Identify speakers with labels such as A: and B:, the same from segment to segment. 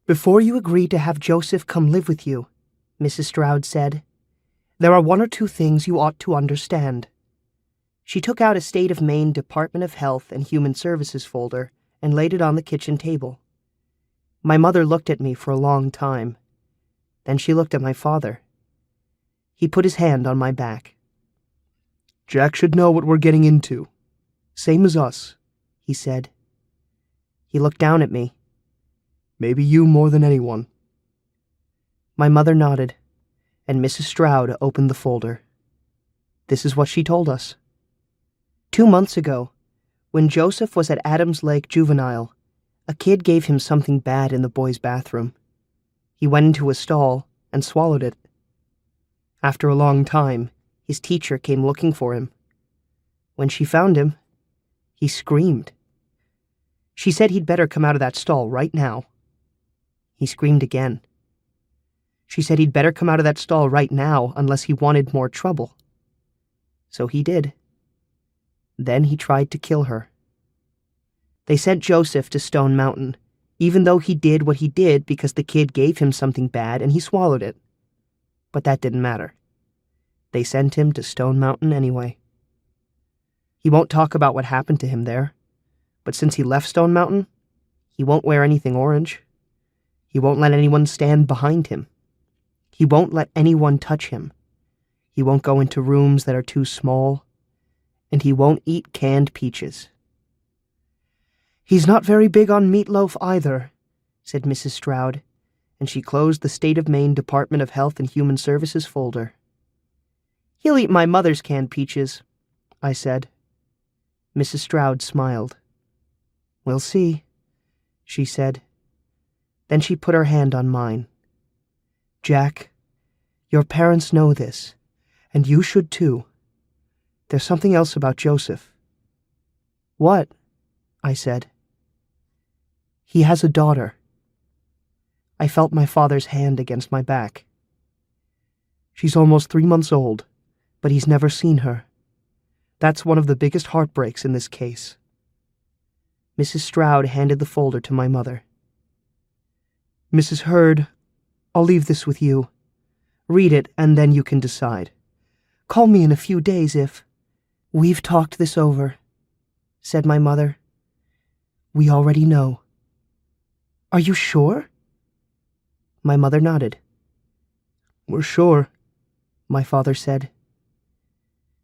A: "Before you agree to have Joseph come live with you," Mrs. Stroud said, "there are one or two things you ought to understand." She took out a State of Maine Department of Health and Human Services folder and laid it on the kitchen table. My mother looked at me for a long time. Then she looked at my father. He put his hand on my back. "Jack should know what we're getting into. Same as us," he said. He looked down at me. "Maybe you more than anyone." My mother nodded, and Mrs. Stroud opened the folder. This is what she told us. 2 months ago, when Joseph was at Adams Lake Juvenile, a kid gave him something bad in the boys' bathroom. He went into a stall and swallowed it. After a long time, his teacher came looking for him. When she found him, he screamed. She said he'd better come out of that stall right now. He screamed again. She said he'd better come out of that stall right now unless he wanted more trouble. So he did. Then he tried to kill her. They sent Joseph to Stone Mountain, even though he did what he did because the kid gave him something bad and he swallowed it. But that didn't matter. They sent him to Stone Mountain anyway. He won't talk about what happened to him there, but since he left Stone Mountain, he won't wear anything orange. He won't let anyone stand behind him. He won't let anyone touch him. He won't go into rooms that are too small, and he won't eat canned peaches. "He's not very big on meatloaf either," said Mrs. Stroud, and she closed the State of Maine Department of Health and Human Services folder. "He'll eat my mother's canned peaches," I said. Mrs. Stroud smiled. "We'll see," she said. Then she put her hand on mine. "Jack, your parents know this, and you should too. There's something else about Joseph." "What?" I said. "He has a daughter." I felt my father's hand against my back. "She's almost 3 months old, but he's never seen her. That's one of the biggest heartbreaks in this case." Mrs. Stroud handed the folder to my mother. "Mrs. Hurd, I'll leave this with you. Read it, and then you can decide. Call me in a few days if—" "We've talked this over," said my mother. "We already know." "Are you sure?" My mother nodded. "We're sure," my father said.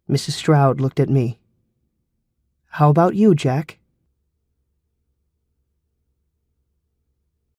A: Mrs. Stroud looked at me. "How about you, Jack?"